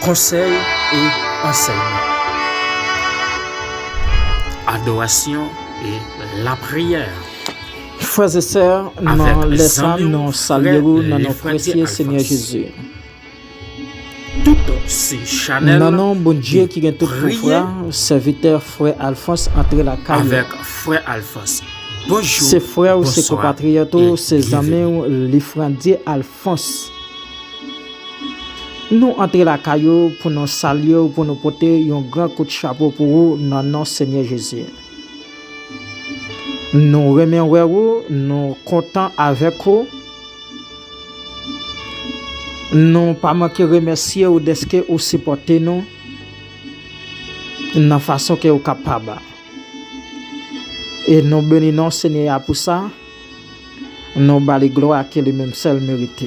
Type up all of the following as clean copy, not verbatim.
conseil et enseignement. Adoration et la prière. Frères et sœurs, nous laissons nous saluer dans notre précieux Seigneur Jésus. Toutes ces channels. Nous nom bon Dieu qui est tout pour frère, serviteur frère Alphonse entre la caille. Avec frère Alphonse. Bonjour. Ses frères ou ses compatriotes, ses amis, les frères Dieu Alphonse. Nous entrons la caillou pour nous saluer, pour nous porter un grand coup de chapeau pour vous dans notre Seigneur Jésus. Nous remercions vous, nous comptons avec vous. Nous pas manquer remercier ou de ce que vous supportez nous de la façon que vous êtes capable. Et nous bénissons Seigneur pour ça. Nous bâlons gloire que lui-même seul mérite.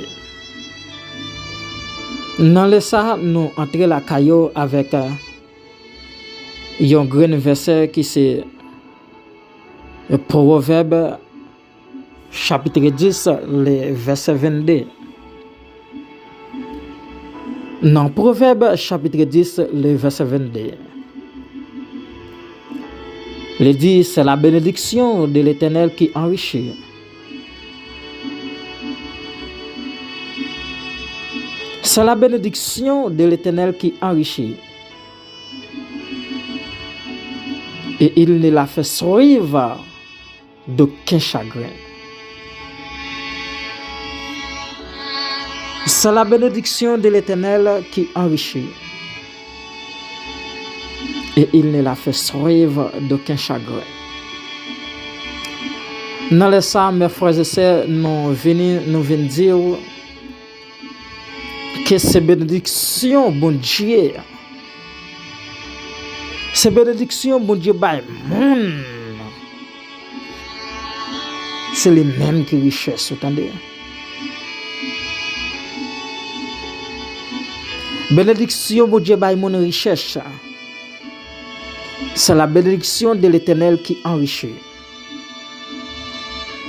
Dans le ça, nous entrons la caillou avec un grand verset qui c'est Proverbe chapitre 10, le verset 22. Dans Proverbe chapitre 10, le verset 22. Il dit, c'est la bénédiction de l'Éternel qui enrichit. C'est la bénédiction de l'Éternel qui enrichit. Et il ne la fait suivre d'aucun chagrin. C'est la bénédiction de l'Éternel qui enrichit. Et il ne la fait suivre d'aucun chagrin. Dans le ça, mes frères et sœurs, nous venons dire que ces bénédictions, bon Dieu, ces bénédictions, bon Dieu, by monde, c'est les mêmes qui richesse, vous entendez? Bénédiction, bon Dieu, by mon richesse, c'est la bénédiction de l'Éternel qui enrichit.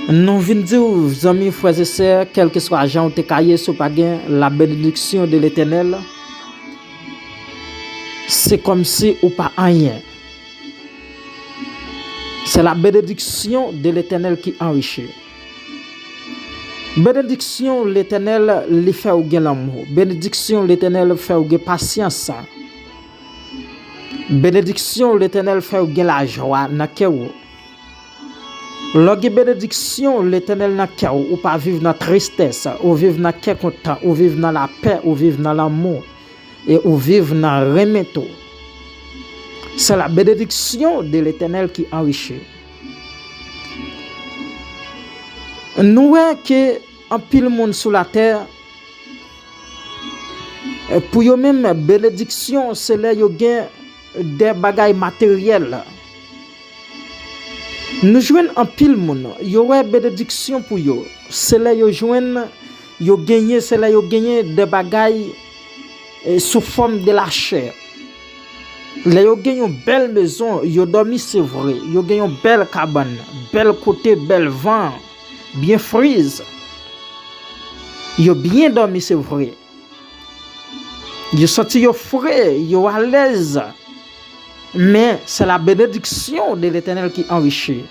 Nous venons dire aux amis, frères et sœurs, quel que soit l'argent ou tes cahiers, sur pas la bénédiction de l'Éternel, c'est comme si ou pas rien. C'est la bénédiction de l'Éternel qui enrichit. Bénédiction l'Éternel lui fait ou l'amour. Bénédiction l'Éternel fait ou patience. Bénédiction l'Éternel fait ou la joie na cœur. Lorsque bénédiction l'Éternel na cœur ou pas vivre dans tristesse, ou vivre dans cœur content, ou vivre dans la paix, ou vivre dans l'amour et ou vivre dans remettre. C'est la bénédiction de l'Éternel qui enrichit. Nous voyons que en pile monde sur la terre, pour eux même bénédiction, c'est là yo gain des bagages matériels. Nous jouons en pile monde, yo ouais bénédiction pour eux. C'est là yo joindre, yo gagner, c'est là yo gagner des bagages sous forme de la chair. Là yo gagne une belle maison, yo dormi c'est vrai, yo gagne une belle cabane, belle côté, bel vent, bien frise. Yo bien dormi c'est vrai. Yo senti yo frais, yo à l'aise. Mais c'est la bénédiction de l'Éternel qui enrichit.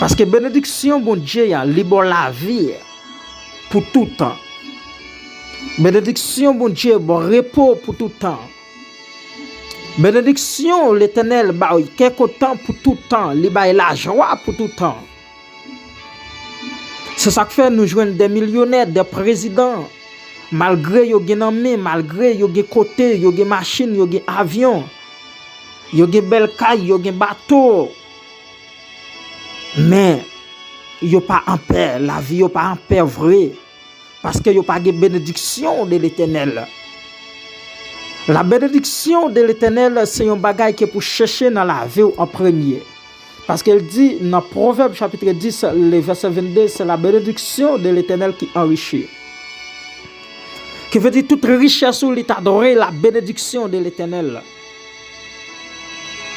Parce que bénédiction bon Dieu ya libre la vie pour tout temps. Bénédiction bon Dieu bon repos pour tout temps. Bénédiction l'Éternel ba quelque temps pour tout temps, li ba la joie pour tout temps. C'est ça que fait nous joindre des millionnaires, des présidents. Malgré yo gen nan main, malgré yo gen côté, yo gen machine, yo gen avion, yo gen bel caille, yo gen bateau. Mais yo pas en paix, la vie yo pas en paix vrai parce que yo pas gen bénédiction de l'Éternel. La bénédiction de l'Éternel, c'est un bagage qui est pour chercher dans la vie en premier. Parce qu'elle dit dans Proverbe chapitre 10, le verset 22, c'est la bénédiction de l'Éternel qui enrichit. Qui veut dire toute richesse où l'État adoré la bénédiction de l'Éternel.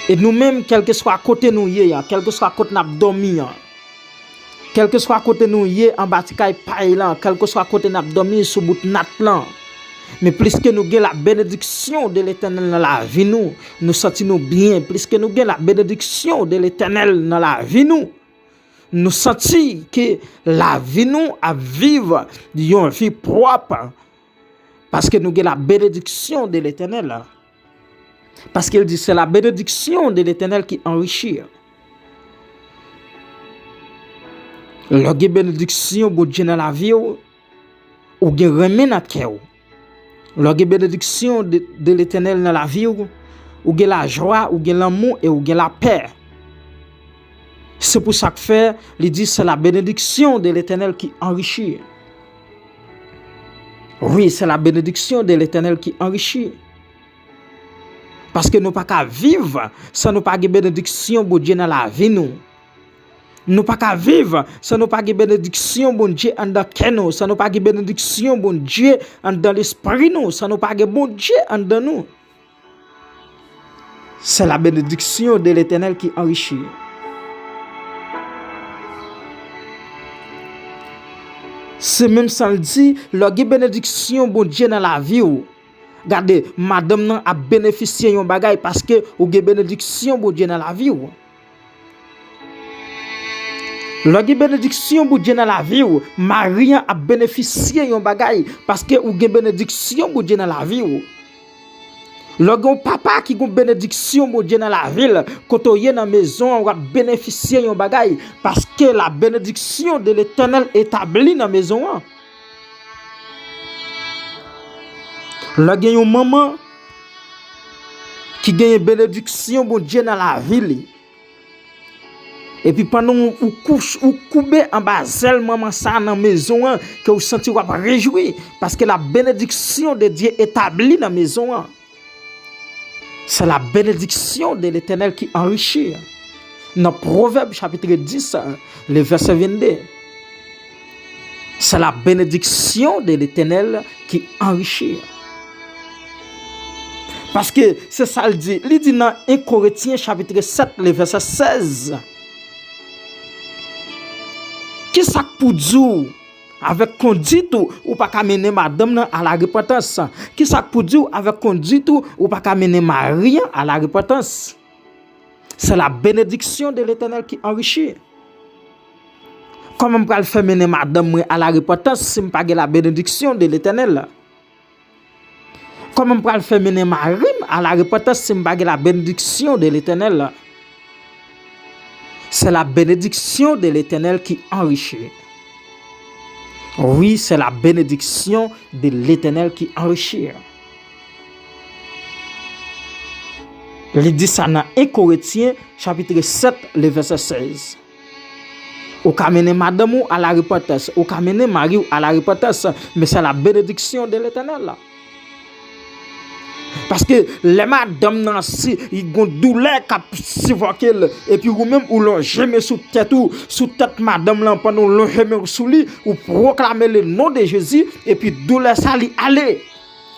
Et nous-mêmes, quel que soit à côté nous y est, quel que soit à côté nous dormi, quel que soit à côté nous y est en bâtiment paille là, quel que soit à côté nous dormi sous bout nat là, Mais plus que nous avons la bénédiction de l'Éternel dans la vie, nous sentons bien. Plus que nous avons la bénédiction de l'Éternel dans la vie, nous sentons que la vie nous à vivre une vie propre. Parce que nous avons la bénédiction de l'Éternel. Parce qu'il dit c'est la bénédiction de l'Éternel qui enrichit. La bénédiction de Dieu dans la vie, ou bien remet dans le cœur. La bénédiction de l'Éternel dans la vie, ou bien la joie, ou bien l'amour et ou bien la paix. C'est pour ça que fait, il dit c'est la bénédiction de l'Éternel qui enrichit. Oui, c'est la bénédiction de l'Éternel qui enrichit. Parce que nous pas qu'à vivre sans nous pas de bénédiction de Dieu dans la vie nous. Nous pas qu'à vivre sans nous pas de bénédiction bon Dieu en dans nous, sans nous pas de bénédiction bon Dieu en dans l'esprit nous, sans nous pas de bon Dieu en dans nous. C'est la bénédiction de l'Éternel qui enrichit. C'est même ça le dit, la bénédiction bon Dieu dans la vie ou. Regardez, madame nan a bénéficié yon bagay parce que ou gen bénédiction bon Dieu dans la vie ou. La bénédiction bon Dieu dans la vie ou, Marie a bénéficié yon bagay parce que ou gen bénédiction bon Dieu dans la vie ou. Le papa qui a bénédiction bon Dieu dans la ville, quand on est dans la maison, on va bénéficier yon bagay parce que la bénédiction de l'Éternel établie dans la maison. Là, il y a une maman qui a une bénédiction bon Dieu dans la ville. Et puis pendant que vous couchez en bas, maman ça dans la maison, que vous sentez vous réjouir parce que la bénédiction de Dieu établie dans la maison. C'est la bénédiction de l'Éternel qui enrichit. Dans Proverbe chapitre 10, le verset 22. C'est la bénédiction de l'Éternel qui enrichit. Parce que c'est ça le dit. Il dit dans 1 Corinthiens chapitre 7, le verset 16. Qui ça pour dire avec conduite ou pas mener madame à la repentance? Qui ça pour dire avec conduite ou pas mener Marie à la repentance? C'est la bénédiction de l'Éternel qui enrichit. Comment on peut faire mener madame à la repentance si je pas la bénédiction de l'Éternel? Comment on peut faire mener Marie à la repentance si je pas la bénédiction de l'Éternel? C'est la bénédiction de l'Éternel qui enrichit. Oui, c'est la bénédiction de l'Éternel qui enrichit. Il dit ça dans 1 Corinthiens chapitre 7, le verset 16. Ou ka mener madame à la repentance, ou ka mener Marie à la repentance, mais c'est la bénédiction de l'Éternel. Parce que les madame Nancy, ils ont douleur qui et puis ou même ou l'on jamais sous tête madame là pendant l'on jamais sous lui ou proclamer le nom de Jésus et puis douleur ça lui aller.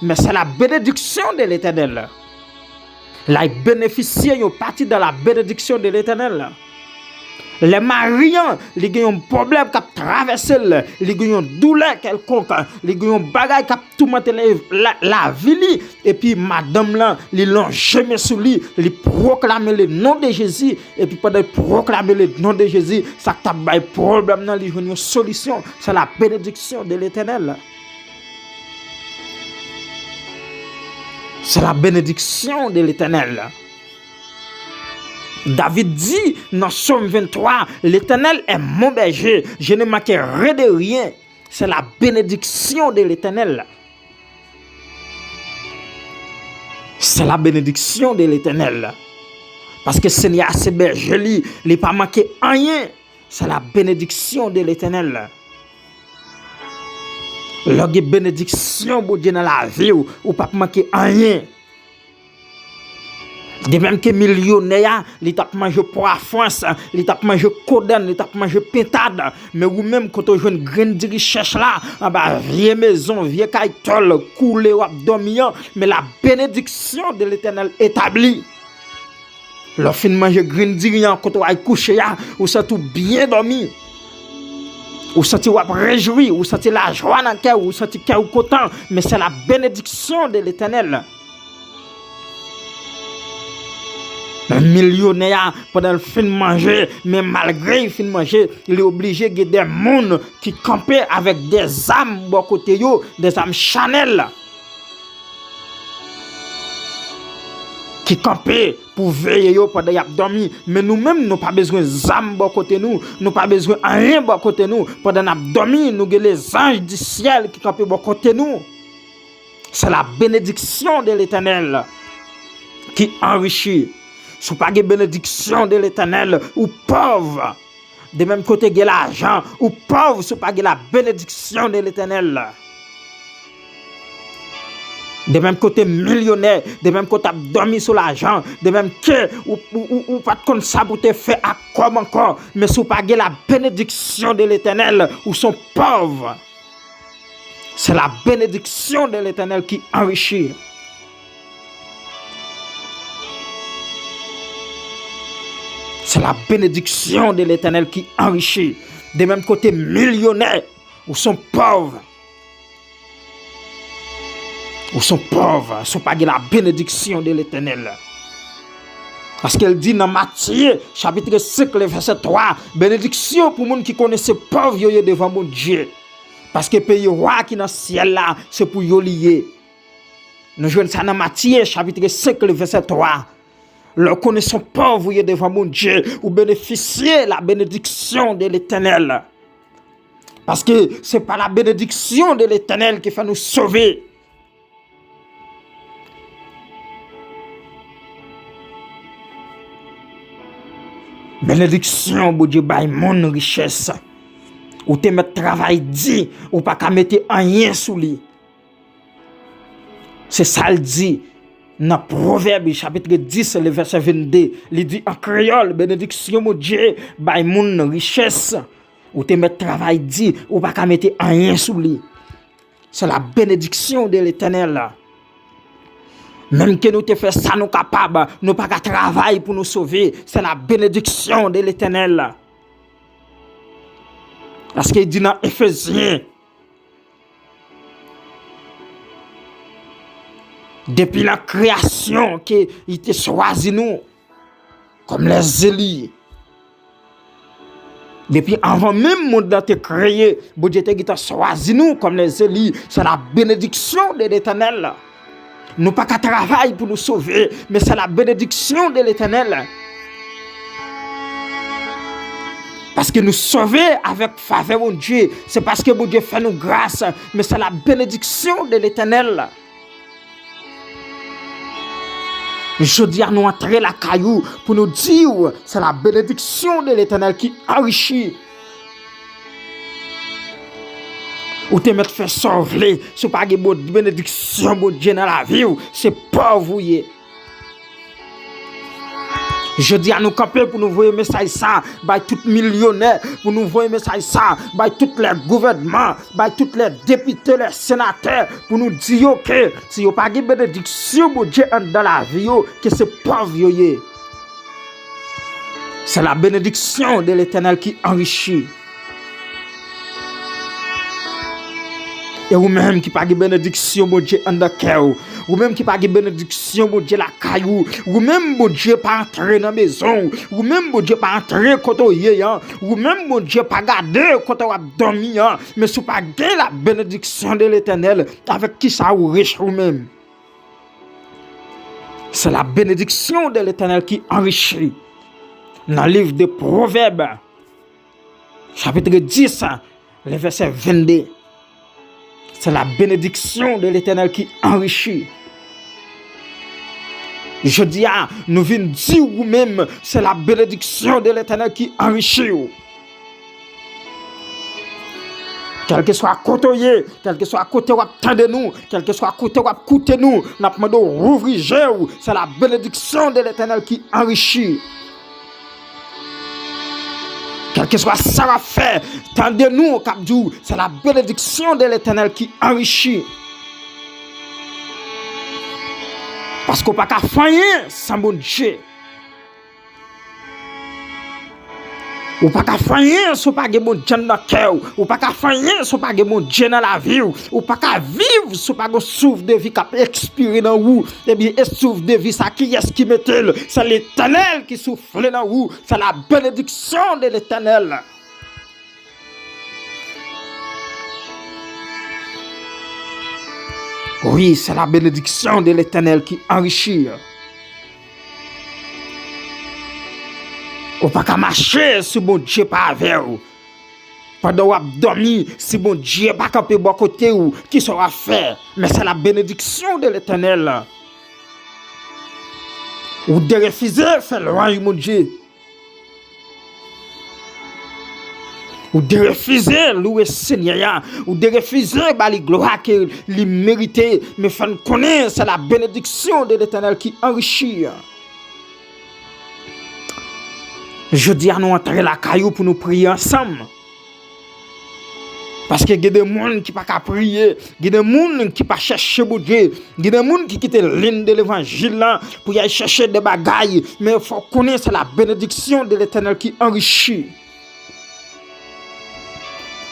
Mais c'est la bénédiction de l'Éternel. Là il bénéficie une partie de la bénédiction de l'Éternel. Les mariants, ils ont un problème qui a traversé, ils ont une douleur quelconque, ils ont un bagage qui a tout monté la vie. Et puis, madame là, ils l'ont jamais sous lui, ils proclament le nom de Jésus. Et puis, pendant de proclamer le nom de Jésus, ça a un problème, ils ont une solution. C'est la bénédiction de l'Éternel. C'est la bénédiction de l'Éternel. David dit dans Psaume 23, l'Éternel est mon berger, je ne manquerai de rien. C'est la bénédiction de l'Éternel. C'est la bénédiction de l'Éternel. Parce que Seigneur, c'est berger, il n'est pas manqué rien. C'est la bénédiction de l'Éternel. La bénédiction pour Dieu dans la vie, ou pas manquer rien. De même que millionnaire, il t'a mangé pour la France, il t'a mangé coden, il t'a mangé pintade. Mais ou même quand on joue une grande richesse là, en bas, vieille maison, vieille caïtole, coulé ou abdomen, mais la bénédiction de l'Éternel établie. Lorsqu'on mange grande dirigeant, quand on a couché, ou ça tout bien dormi. Ou senti ou réjoui, ou senti la joie dans le cœur, ou senti cœur content, mais c'est la bénédiction de l'Éternel. Un millionnaire, pendant le fin de manger, mais malgré le fin de manger, il est obligé de des gens qui campaient avec des âmes bon côté yo, des âmes Chanel. Qui campaient pour veiller yo pendant y a dormi, mais nous-mêmes nous pas besoin d'âmes bon côté nous pas besoin rien bon côté nous, pendant y a dormi, nous avons les anges du ciel qui campaient bon côté nous. C'est la bénédiction de l'Éternel qui enrichit. Si vous n'avez pas de bénédiction de l'Éternel, ou pauvre, de même côté de l'argent, ou pauvre, si vous n'avez pas la bénédiction de l'Éternel. De même côté millionnaire, de même côté dormi sur l'argent, de même que ou pas comme ça pour te faire à comme encore, mais si vous n'avez pas la bénédiction de l'Éternel, ou sont pauvres. C'est la bénédiction de l'Éternel qui enrichit. C'est la bénédiction de l'Éternel qui enrichit. De même côté millionnaires, ou sont pauvres. Ou sont pauvres, sont pas la bénédiction de l'Éternel. Parce qu'elle dit dans Matthieu, chapitre 5, verset 3, bénédiction pour les gens qui connaissent pauvres devant mon Dieu. Parce que le pays roi qui est dans le ciel là, c'est pour y lier. Nous jouons ça dans Matthieu, chapitre 5, verset 3. Le connaissons pauvres devant mon Dieu, ou bénéficier la bénédiction de l'Éternel. Parce que ce n'est pas la bénédiction de l'Éternel qui fait nous sauver. Bénédiction, bon Dieu, by mon richesse. Ou te mettre travail dit, ou pas qu'à mettre rien sous lui. C'est ça le dit. Dans Proverbe chapitre 10, le verset 22, il dit en créole, bénédiction mon Dieu, by mon richesse, ou te mettre travail dit, ou pas qu'à mettre rien sous lui. C'est la bénédiction de l'Éternel. Même que nous te fait ça, nous capables, nous pas qu'à travailler pour nous sauver, c'est la bénédiction de l'Éternel. Parce qu'il dit dans Éphésiens, depuis la création, qu'il t'a choisi nous, comme les Élis. Depuis avant même le monde t'a créé, Dieu t'a choisi nous, comme les Élis. C'est la bénédiction de l'Éternel. Nous pas qu'à travailler pour nous sauver, mais c'est la bénédiction de l'Éternel. Parce que nous sauver avec faveur mon Dieu, c'est parce que mon Dieu fait nous grâce, mais c'est la bénédiction de l'Éternel. Je dis à nous entrer la caillou pour nous dire, c'est la bénédiction de l'Éternel qui enrichit. Ou te mettre fait sauver, c'est pas une bénédiction bon Dieu dans la vie, c'est pauvre. Je dis à nous camper pour nous voir un message ça, by tout millionnaire, pour nous voir un message ça, by tous les gouvernements, by tous les députés, les sénateurs, pour nous dire que si vous n'avez pas de bénédiction bon Dieu dans la vie, que c'est pauvre. C'est la bénédiction de l'Éternel qui enrichit. Et vous-même qui pas de bénédiction, mon Dieu, en de cœur. Vous-même qui pas de bénédiction, mon Dieu, la caillou. Vous-même, mon Dieu, pas entrer dans la maison. Vous-même, mon Dieu, pas entrer quand vous y êtes. Vous-même, mon Dieu, pas garder quand vous dormi. Mais si vous pas gagner la bénédiction de l'Éternel, avec qui ça vous riche vous-même. C'est la bénédiction de l'Éternel qui enrichit. Dans le livre de Proverbes, chapitre 10, le verset 22. C'est la bénédiction de l'Éternel qui enrichit. Je dis à nous venons dire vous-même, c'est la bénédiction de l'Éternel qui enrichit. Quel que soit côté, quel que soit côté où attendez nous, quel que soit côté où écoutez nous, nous demandons rouvrir, c'est la bénédiction de l'Éternel qui enrichit. Quel que soit ça va faire, tendez-nous, Kabdou, c'est la bénédiction de l'Éternel qui enrichit. Parce qu'on ne peut pas faire rien sans bon Dieu. Ou pas qu'à faire rien si pas de bon Dieu dans le cœur. Ou pas qu'à faire rien si pas de bon Dieu dans la vie. Ou pas qu'à vivre si pas de souffle de vie qui a expiré dans vous. Eh bien, et souffle de vie, ça qui est-ce qui met-elle? C'est l'Éternel qui souffle dans vous. C'est la bénédiction de l'Éternel. Oui, c'est la bénédiction de l'Éternel qui enrichit. Ou pas qu'à marcher si bon Dieu pas avec vous. Pendant que vous dormez, si bon Dieu pas camper bon côté ou qui sera fait. Mais c'est la bénédiction de l'Éternel. Ou de refuser faire le royaume mon Dieu. Ou de refuser louer Seigneur, ou de refuser la gloire qu'il mérite, mais faire connaître c'est la bénédiction de l'Éternel qui enrichit. Je dis à nous entrer la caillou pour nous prier ensemble. Parce que il y a des gens qui ne peuvent pas prier, il y a des gens qui ne peuvent pas chercher pour Dieu, il y a des gens qui quittent la ligne de l'évangile pour y aller chercher des bagailles, mais il faut connaître c'est la bénédiction de l'Éternel qui enrichit.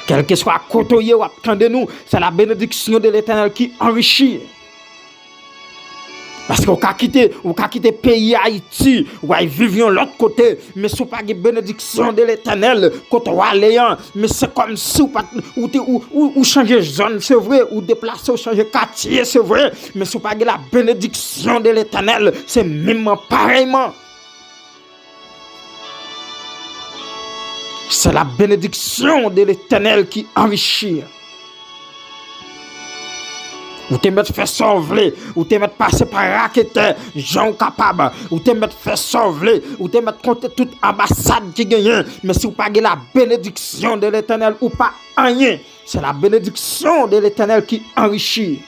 Quel que soit côté ou attendez nous, c'est la bénédiction de l'Éternel qui enrichit. Parce qu'on a quitté le pays Haïti, ou vivre de l'autre côté, mais ce n'est pas une bénédiction de l'Éternel, quand on aller, mais c'est comme si ou changer de zone, c'est vrai, ou déplacer, ou changer de quartier, c'est vrai, mais ce n'est pas la bénédiction de l'Éternel, c'est même pareillement. C'est la bénédiction de l'Éternel qui enrichit. Ou te mettre faire sauver, ou te mettre passer par raquette, gens capables, ou te mettre faire sauver, ou te mettre compter toute ambassade qui gagne, mais si vous pas la bénédiction de l'Éternel ou pas rien, c'est la bénédiction de l'Éternel qui enrichit.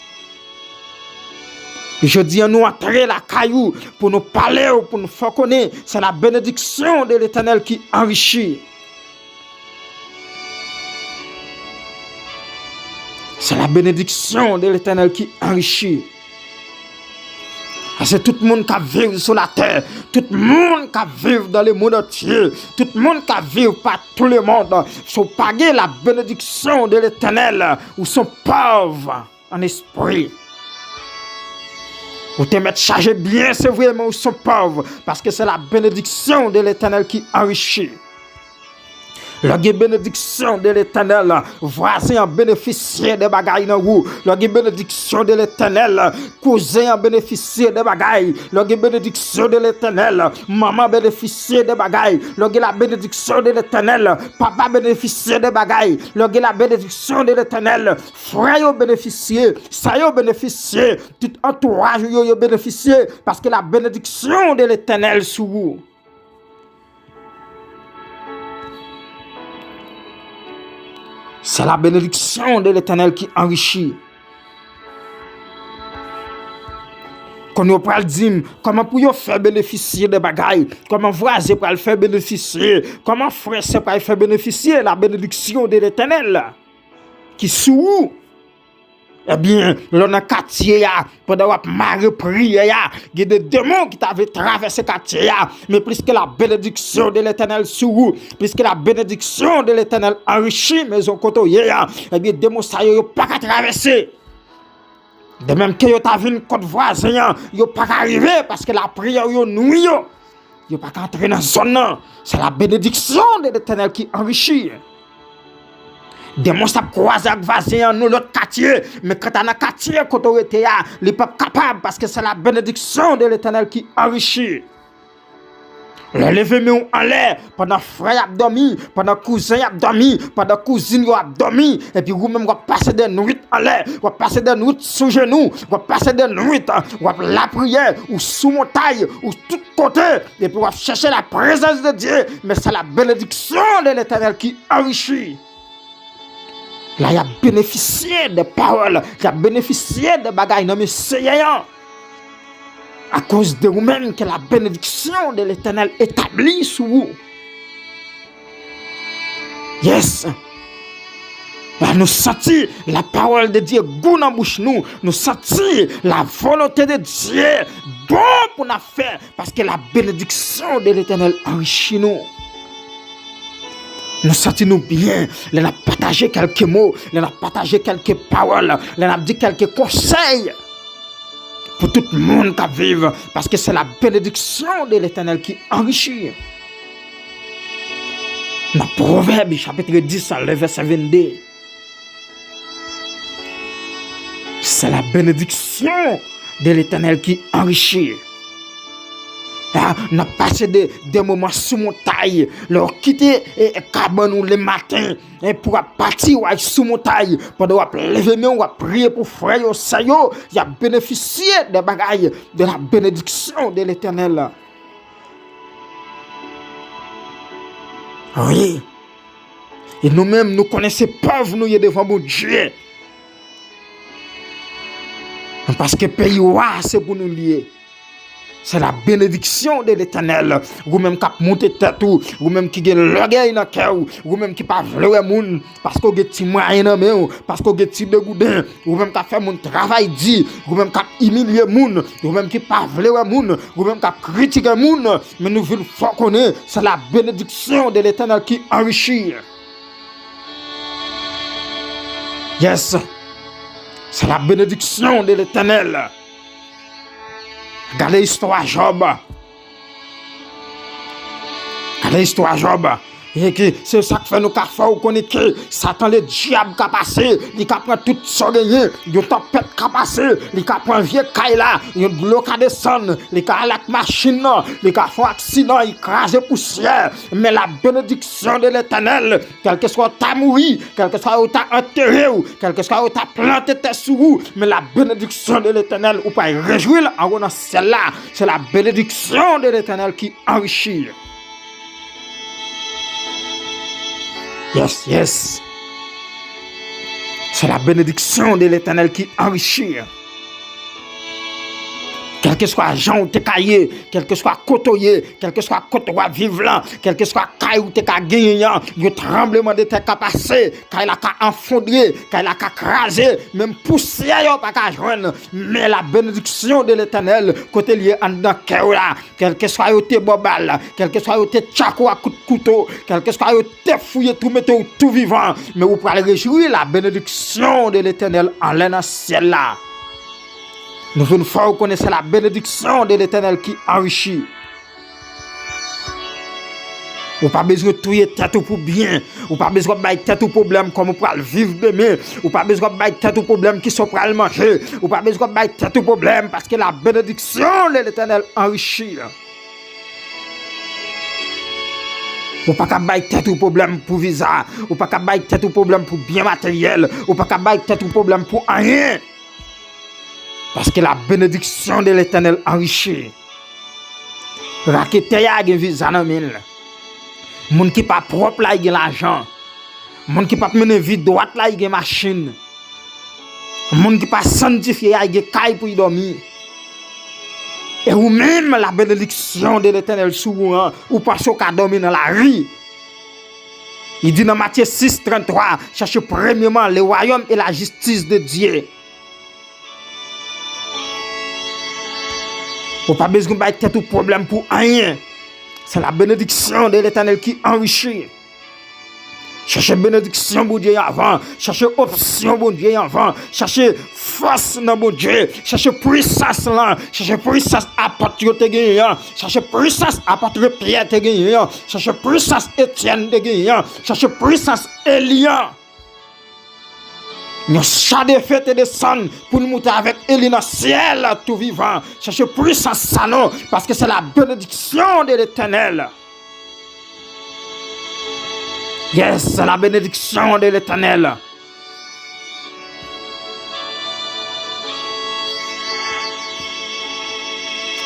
Je dis à nous entrer la caillou pour nous parler ou pour nous faire connaître, c'est la bénédiction de l'Éternel qui enrichit. C'est la bénédiction de l'Éternel qui enrichit. C'est tout le monde qui vit sur la terre, tout le monde qui vit dans le monde entier, tout le monde qui vit par tout le monde, sont pagués la bénédiction de l'Éternel, ou sont pauvres en esprit. Ou te mettre chargé bien, c'est vrai, mais ou sont pauvres, parce que c'est la bénédiction de l'Éternel qui enrichit. La bénédiction de l'Éternel, voisin en bénéficier des bagailles dans vous. La bénédiction de l'Éternel, cousin en bénéficier des bagailles. La bénédiction de l'Éternel, maman bénéficier des bagailles. La bénédiction de l'Éternel, papa bénéficier des bagailles. La bénédiction de l'Éternel, frère bénéficier, ça y bénéficier, tout entourage yo bénéficier, parce que la bénédiction de l'Éternel sur vous. C'est la bénédiction de l'Éternel qui enrichit. Quand nous parlons de comment pour faire bénéficier des bagailles, comment voisin pour le faire bénéficier, comment frère pour le faire bénéficier la bénédiction de l'Éternel qui sous vous. Eh bien, dans le quartier, pendant que Marie prière, il y a des démons qui t'avaient traversé le quartier. Mais plus que la bénédiction de l'Éternel sur vous, plus que la bénédiction de l'Éternel enrichit maison côté, eh bien, des démons, ça ne peuvent pas traverser. De même que vous avez une côte voisine, vous ne pouvez pas arriver parce que la prière est nuit. Vous ne pouvez pas entrer dans la zone. C'est la bénédiction de l'Éternel qui enrichit. Des monstres croisés avec voisins dans l'autre quartier. Mais quand on a un quartier, quand on était là, les peuples capables parce que c'est la bénédiction de l'Éternel qui enrichit. Le lever en l'air, pendant frère a dormi, pendant cousin a dormi, pendant cousine a dormi, et puis vous-même vous passez des nuits en l'air, vous passez des nuits sous genoux, vous passez des nuits, vous la prière, ou sous montagne, ou tout côté, et puis vous cherchez la présence de Dieu, mais c'est la bénédiction de l'Éternel qui enrichit. Là, il a bénéficié des paroles, il a bénéficié des bagailles, non mais c'est à cause de vous-même que la bénédiction de l'Éternel établie sur vous. Yes. Là, nous sentons la parole de Dieu goût dans la bouche nous sentons la volonté de Dieu bon pour nous faire, parce que la bénédiction de l'Éternel enrichit nous. Nous sentons bien, nous avons partagé quelques mots, nous avons partagé quelques paroles, nous avons dit quelques conseils pour tout le monde qui vit, parce que c'est la bénédiction de l'Éternel qui enrichit. Dans Proverbe chapitre 10, le verset 22, c'est la bénédiction de l'Éternel qui enrichit. On a passé des moments sous montagne, leur quitter cabane le matin pour partir sous montagne, pendant qu'on lever on va prier pour frère yo ça yo, il a bénéficié des bagailles de la bénédiction de l'Éternel. Oui. Et nous-mêmes nous connaissons pauvres nous y devant mon Dieu. Parce que pays c'est pour nous lier. C'est la bénédiction de l'Éternel. Vous-même qui montez tête ou, vous-même qui avez l'orgueil dans le cœur, vous-même qui pas vouloir moun, parce que vous avez des moyens dans main, parce que vous avez des dégoûtants, vous-même qui fait mon travail dit, vous-même qui humilié moun, vous-même qui pas vouloir moun, vous-même qui critiqué moun, mais nous voulons fort connaître, c'est la bénédiction de l'Éternel qui enrichit. Yes. C'est la bénédiction de l'Éternel. Regardez l'histoire de Job. Regardez l'histoire de Job. C'est ça qui fait nous faire connaître que Satan, le diable, qui a passé, il a pris tout son gagné, il a tempête qui a passé, il a pris un vieux caïla, il a bloqué des sons, il a allé avec machine, il a fait un accident, il a crasé poussière. Mais la bénédiction de l'Éternel, quel que soit ta mourir, quel que soit ta enterré, quel que soit ta planté tes sous, mais la bénédiction de l'Éternel, ou pas réjouir en haut dans celle-là, c'est la bénédiction de l'Éternel qui enrichit. Yes, yes. C'est la bénédiction de l'Éternel qui enrichit. Quel que soit Jean ou te caillé, quel que soit côtoyé, quel que soit côté ou vivant, quel que soit caille ou te gagné, le tremblement de terre qui a passé, quand il a enfondré, quand il a crasé, même poussière il pas qu'à joindre, mais la bénédiction de l'Éternel côté lié en dans cœur là, quel que soit te bobal, quel que soit te tchako à coup de couteau, quel que soit te fouillé tout mettre tout vivant, mais vous pouvez réjouir la bénédiction de l'Éternel en l'air dans ciel là. Nous voulons faire connaître la bénédiction de l'Éternel qui enrichit. Ou pas besoin de tuer tête pour bien. Ou pas besoin de bailler tête au problème comme pour vivre demain. Ou pas besoin de bailler tête au problème qui sont pour le manger. Ou pas besoin de bailler tête au problème parce que la bénédiction de l'Éternel enrichit. Ou pas qu'à bailler tête au problème pour visa. Ou pas qu'à bailler tête au problème pour bien matériel. Ou pas qu'à bailler tête au problème pour rien. Parce que la bénédiction de l'Éternel enrichit. Raqueté a un visa dans mille. Moun qui pas propre là, il a l'argent. Moun qui pas mener vie droite là, il a machine. Moun qui pas sanctifié, il a caille pour y dormir. Et ou même la bénédiction de l'Éternel sur vous, ou pas au cas dormir dans la rue. Il dit dans Matthieu 6, 33, cherchez premièrement le royaume et la justice de Dieu. Ou pas besoin de tête au problème pour rien. C'est la bénédiction de l'Éternel qui enrichit. Cherchez bénédiction bon Dieu avant, cherchez option bon Dieu avant, cherchez force dans bon Dieu, cherchez puissance là, cherchez puissance apôtre te gagné, cherchez puissance apôtre Pierre te gagné, cherchez puissance Étienne te gagné, cherchez puissance Élia. Nous chat de fête et de sang pour nous monter avec Élie dans le ciel tout vivant. Cherchez puissance ça non, parce que c'est la bénédiction de l'Éternel. Yes, c'est la bénédiction de l'Éternel.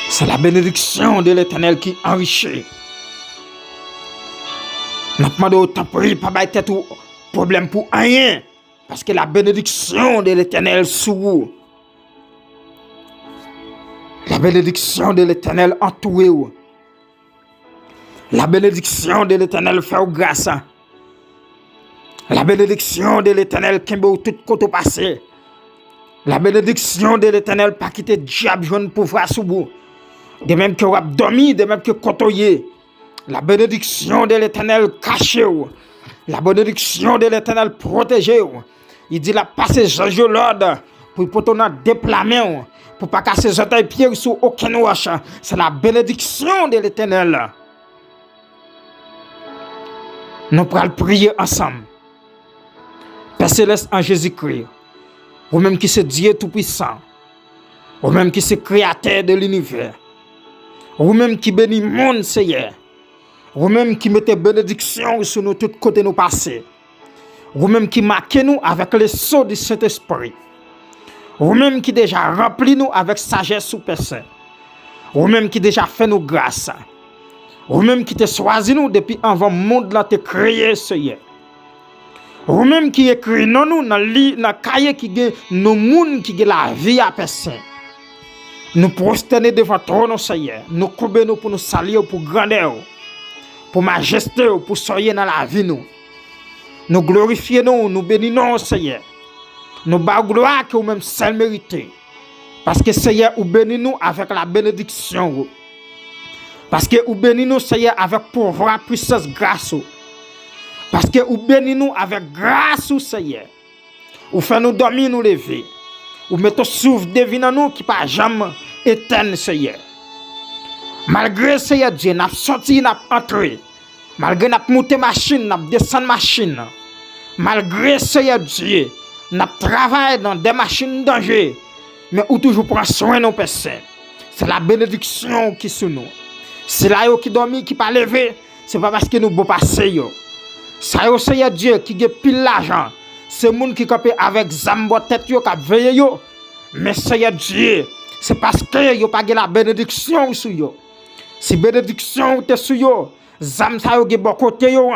C'est la bénédiction de l'Éternel qui enrichit. Nous demandons autant pour lui, pas de tout problème pour rien. Parce que la bénédiction de l'Éternel sur vous. La bénédiction de l'Éternel entoure vous. La bénédiction de l'Éternel fait grâce. La bénédiction de l'Éternel qui est tout côté passé. La bénédiction de l'Éternel pas quitter diable jeune pouvoir sur vous. De même que vous avez dormi, de même que côtoyé. La bénédiction de l'Éternel cachée vous. La bénédiction de l'Éternel protégez. Il dit la passer Jean l'ordre pour pourtant déployer pour pas casser les pieds sur aucune roche. C'est la bénédiction de l'Éternel. Nous pourrons prier ensemble. Père Céleste en Jésus-Christ, vous-même qui c'est Dieu Tout-Puissant, vous-même qui c'est Créateur de l'univers, vous-même qui bénit le monde, Seigneur, vous-même qui mettez bénédiction sur nous, tous côtés nous passer, vous-même qui marquez nous avec le sceau du Saint-Esprit, vous-même qui déjà rempli nous avec sagesse ou personne, vous-même qui déjà fait nous grâce, vous-même qui te choisi nous depuis avant le monde là te créé, Seigneur. Vous-même qui écrit non nous dans le cahier qui gagne nos monde qui gagne la vie à personne. Nous prosterner devant ton Seigneur. Nous couper nous pour nous saluer pour grandeur, pour majesté, pour soyez dans la vie nous. Nous glorifier nous bénissons Seigneur. Nous bas gloire que vous même seul mérité. Parce que Seigneur vous bénit nous avec la bénédiction. Parce que vous bénit nous Seigneur avec pouvoir, puissance, grâce. Parce que vous bénissez nous avec grâce, Seigneur. Vous faites nous dormir, nous lever. Vous mettez souffle divin en nous qui pas jamais éteint, Seigneur. Malgré, Seigneur Dieu, nous avons sorti, nous avons entré. Malgré nous avons monté machine, nous avons descendu machine. Malgré, Seigneur Dieu, nous avons travaillé dans des machines dangereuses. Mais où toujours prend soin de nos personnes. C'est la bénédiction qui est sur nous. C'est là qui dormi, qui pas levé. Ce n'est pas parce que nous ne passer. Ça y est, Seigneur Dieu, qui a pile l'argent. C'est moun qui capé avec zambo tête yo qui veille yo. Mais Seigneur Dieu, c'est parce que yo pas la bénédiction sur yo. Si bénédiction te sur yo, zam ça yo ge bon côté yo.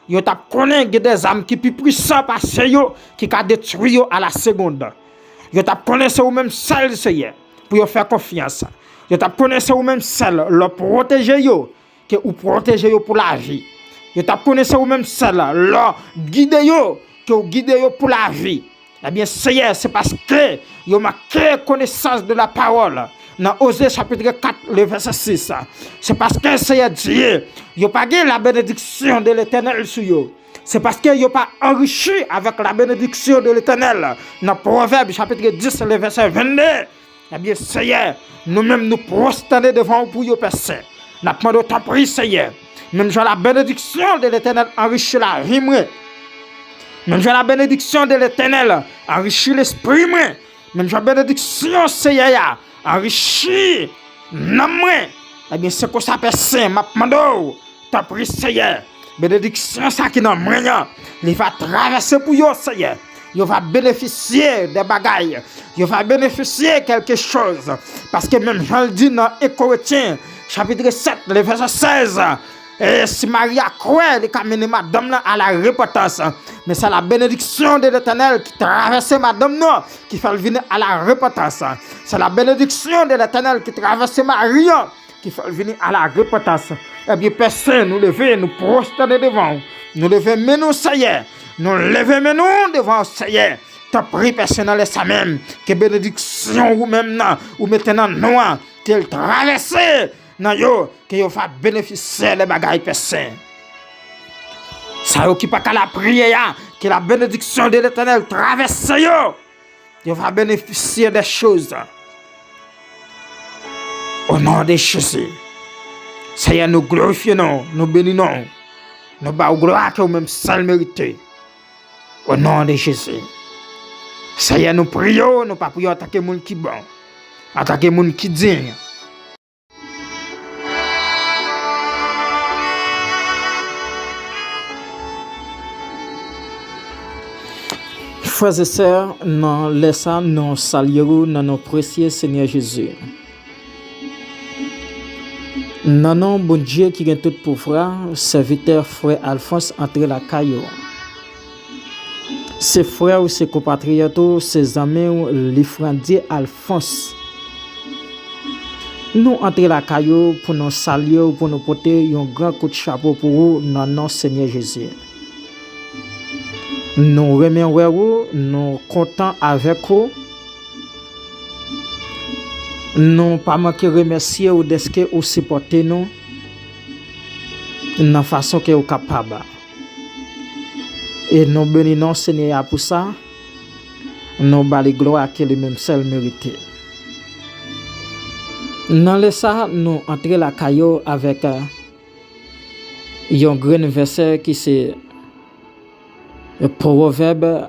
Yo t'a connaît des âmes qui plus puissant passer yo qui ka détruire yo à la seconde. Yo t'a connaissé ou même seul Seigneur pour yo faire confiance. Yo t'a connaissé ou même seul le protéger yo que ou protéger yo pour la vie. Yo t'a connaissé ou même seul là guider yo que vous guidez yo pour la vie. Eh bien Seigneur, c'est parce que yo marqué connaissance de la parole dans Osée chapitre 4 le verset 6. C'est parce que Seigneur Dieu, yo pas la bénédiction de l'Éternel sur yo. C'est parce que yo pas enrichi avec la bénédiction de l'Éternel dans Proverbe chapitre 10 le verset 22. Eh bien Seigneur, nous-mêmes nous prosterner devant vous pour yo personne. N'a demandé ton prix Seigneur. Même j'ai la bénédiction de l'Éternel enrichit la vie moi. Même j'ai la bénédiction de l'Éternel enrichit l'esprit moi. Même j'ai la bénédiction Seigneur enrichit l'âme moi. Eh bien c'est que ça personne m'a demandé ton prix Seigneur. Bénédiction ça qui dans moi, il va traverser pour yo Seigneur. Il va bénéficier des bagailles. Il va bénéficier quelque chose. Parce que même Jean le dit dans Corinthiens chapitre 7, le verset 16. Et si Marie a cru, elle a mené madame à la repentance. Mais c'est la bénédiction de l'Éternel qui traverse madame qui fait venir à la repentance. C'est la bénédiction de l'Éternel qui traverse Marie qui fait venir à la repentance. Eh bien, personne nous lever, nous prosterner devant. Nous lever, mais nous, Seigneur. Nous lever, mais nous devant, Seigneur. Ta prie personnelle, ça même. Que bénédiction ou même, ou maintenant, noir, qu'elle traverse. Non yo que yo va bénéficier les bagailles personnes. Ça yo qui pas qu'à la prière que la bénédiction de l'Éternel traverse yo. Yo va bénéficier des choses. Au nom de Jésus. Seigneur nous glorifions, nous bénissons. Nous bas gloire que même seul mérité. Au nom de Jésus. Seigneur nous prions, nous pas prions attaquer monde qui bon. Attaquer monde qui digne. Frères et sœurs, nous laissons nous saluer dans notre précieux Seigneur Jésus. Dans nom bon Dieu qui est tout pouvoir, serviteur frère Alphonse entre la caillou. Ses frères ou ses compatriotes, ses amis, les frères Alphonse. Nous entre la caillou pour nous saluer, pour nous porter un grand coup de chapeau pour vous dans nom Seigneur Jésus. Nous remercions, nous comptons avec vous. Nous pas manquer remercier ou de ce que vous supportez nous de la façon que vous êtes capable. Et nous bénissons Seigneur pour ça. Nous bali gloire qui est le même seul mérité. Dans le ça, nous entrons la caillou avec un grand verset qui c'est Proverbe